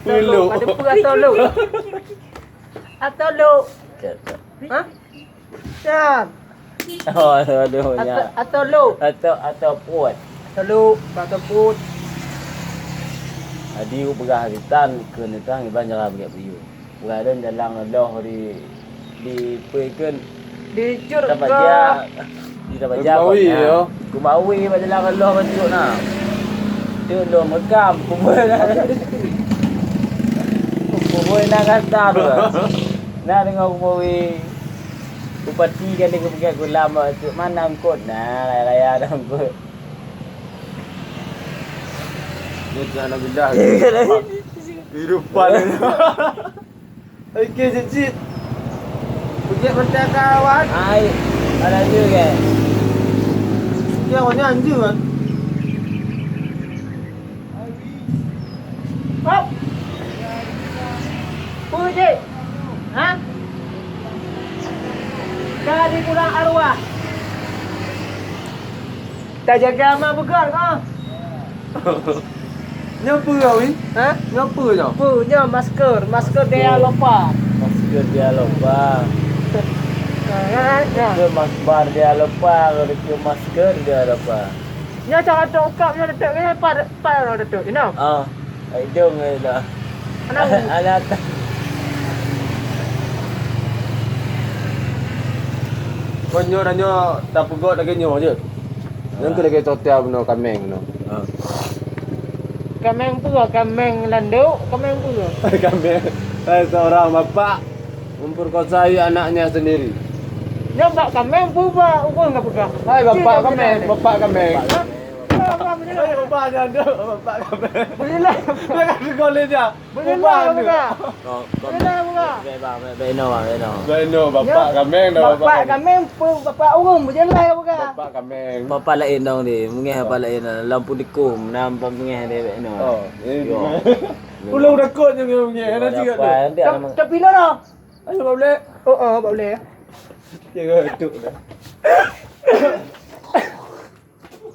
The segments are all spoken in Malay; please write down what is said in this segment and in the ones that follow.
Tolong ada apa atau lu? Atau lu? Ha? Siap. Oh, aduhnya. Atau lu? Atau puat. Atau lu, atau put. Adi ku pegah hitan ke netang iban jara begitu biu. Bukan dalam Allah di pekeun Dicur dapat ke? dia di dapat dia. Kumawi yo. Kumawi pada dalam Allah betul nah. Dia lo megam kumul. Kumul nak kata tu. Nak dengar kumawi. Bupati kan dia pergi ke lama tu mana angkut nah raya dah angkut. Dia jangan bidah. Kehidupan. Okey cicit. Pergi macam kawan. Ai ada juga. Dia orangnya anjing kan? Hop. Puji. Ha? Kali kurang arwah. Tak jaga amal bukan kau? Nyapa kau ni? Ha? Nyapa kau? Punya masker dia lupa. Masker dia lupa. Ha, ya. Ke masker dia lupa, kalau ke masker dia lupa. Nya cara tokap nya detek ni pa detek, you know. Ah, hidung ni dah. Alat. Kau nyo dah nyo tak pegot lagi nyo je. Yang tu lagi totel beno kameng no. Ah. Kameng pura, kameng landau, kameng pura. Kameng. Saya seorang bapak memperkosai anaknya sendiri. Nya bak kameng pura, ukun enggak pegang. Hai bapak kameng, bapak kameng. Apa begini? Hai bapak ada, bapak kameng. Beginilah. Jangan sekolah dia. Beginilah pegang. Kau Beginilah pegang. beno. Beno bapak kameng dah Bapak kameng pura, bapak urung beginilah pegang. Bapak kameng. Bapa lain dong ni, mungkin apa lain lampu dikum, nampak mungkin dia beno. Oh, ini. Yo. Ulang dah kot je mungkin. Ada juga tu. Nanti Tapi lah dah. Ayo boleh. Oh, boleh. Kira duduk dah.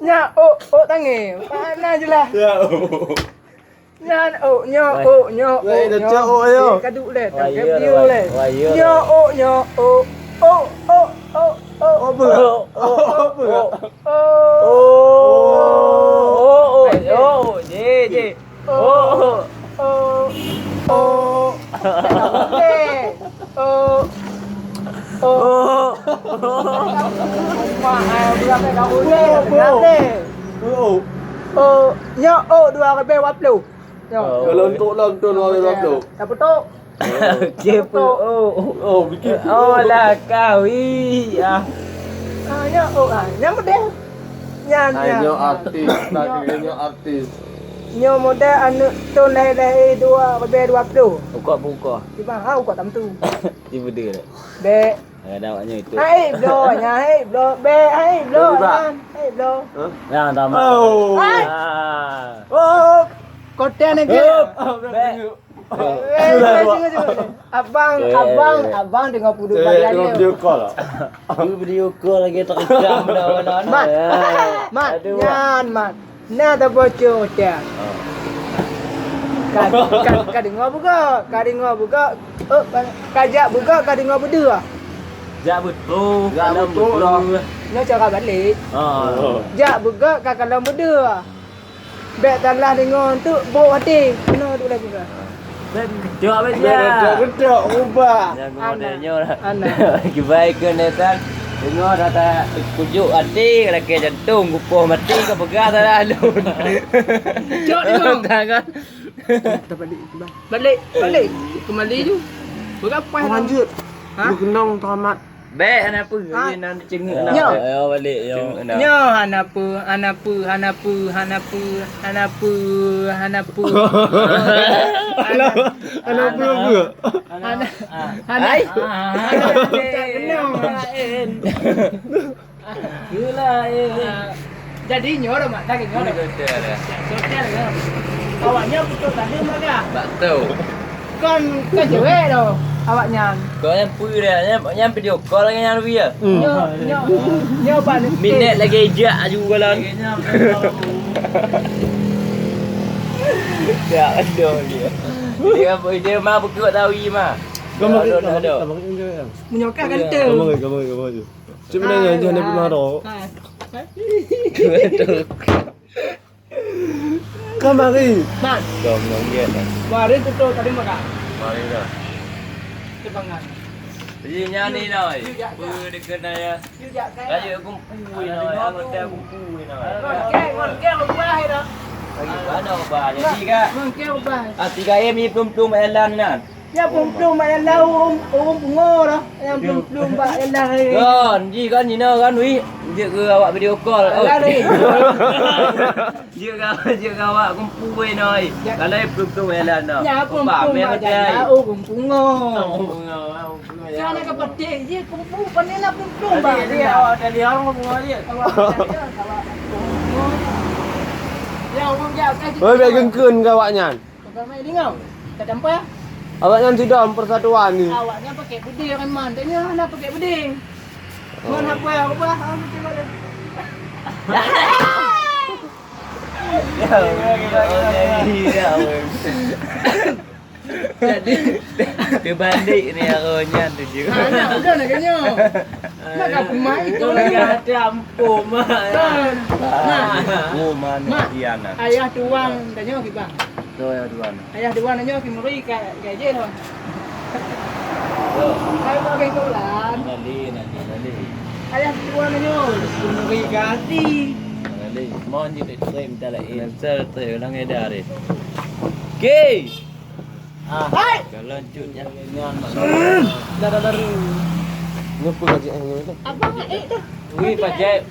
Nya tangi. Mana je lah. Ya. Nya. Wei, dah cak ayo. Kaduk le, tak Waya, view le. waya. Nya. Apa? Apa? Je. Oh. Nya dua kali wap lu. Kalau untuk lam tu orang lam tu. Tak betul. Kepo. Oh, bikin. Oh lah kau. Iya. Nya model. Nya. Hanya artis, nak kira artis. Nya model anu tu lai dua kali wap lu. Buka. Tiba hau kat tam tu. Tiba dia. Be. Dawaknya itu. Hai bro, nya hai bro. Be hai bro. Hai bro. Nah, tamat. Oh. Oh, konten ni ke? Abang tengok pudu bayan Tengok dia. video call lah. Video call lagi tak kejam dah mana. Mat, nyan. Nah tak bocor dia. Kan dengar buka. Kajak buka, kan dengar berdua. Jak betul. Jak betul dah. Nak cara balik. Jak buka, kan kalau berdua. Bek talah dengar tu, bawa hati. Kena duk lagi buka. Kejap apa je. Gedok ubah. Jangan modelnya lah. Anak. Kibai ke netan. Dengar kata kujuk hati lagi jantung kupuh mati ke pegang tak ada alun. Jok ni bang. Tangan. Tak balik. Balik. Kembali je. Berapa dah? Lanjut. Ha? Berkenang tamat. Baik kenapa? Ini nanti cengik nak. Nyo. Ayo balik yo. Nya hanapu. Hanapu apa? Jadi nyor mak tak nyor. Hotel ke? Awaknya betul tadi mak dia. Betul. Kan cewek tu awaknya. Kau yang pui dia, yang video call lagi yang lebih ya. Nyo pak ni. Minit lagi ejak juga lah. Tak ada dia. Dia mah berkuat tawi mah. Kamu Ada. kamu enggak. Menyokat kan tu. Kamu. Cuma nanya je nak pernah ro. Kamari. Man, Kau menonggit dah. mari tu tadi makan. Mari dah. Tebangan. Jadi nyanyi noi. Dekat naya. Juga kan. Raja kumpui noi. Aku dah kumpui noi. Ngkeng ubah dah. Lagi mana ubah jadi kak? Ngkeng ubah. 3M ni pelum Elan kan. Ya plum yang lau bungo dah. Yang plum yang lau. Kan, ji kan ni kan wi. Dia ke awak video call. Lari. Dia ke awak kumpui noi. Kalau pelum Elan dah. Ya plum yang lau bungo. Jangan ke petik je kumpu panela plum ba dia. Dari orang bunga dia. Ya orang jaga. Oi, biar gengkeun ke awaknya. Kau mai dengar. Tak dampai. Awaknya sudah persatuan ni. Awaknya pakai beding kan man. Tanya nak pakai beding. Mon apa apa? Cuba dia. Jadi dia balik ni aronya tu je. Nak udah nak kenyo. Nak kau pemain tu lagi. Ada ampun mah. Nah. Oh mana dia nak. Ayah tuang tanya ki bang. Tu ya tuan. Ayah tuang tanya ki muri gaje thôi. Hai mau ke kolan. Nanti. Ayah tuang tanya muri ganti. Nanti. Mohon je dia terima minta lain. Sel tu orang edar dia. Okey. Hai. Kalau cutnya ngan Dah. Ngapa gaji ni? Abang tu. Ui pajak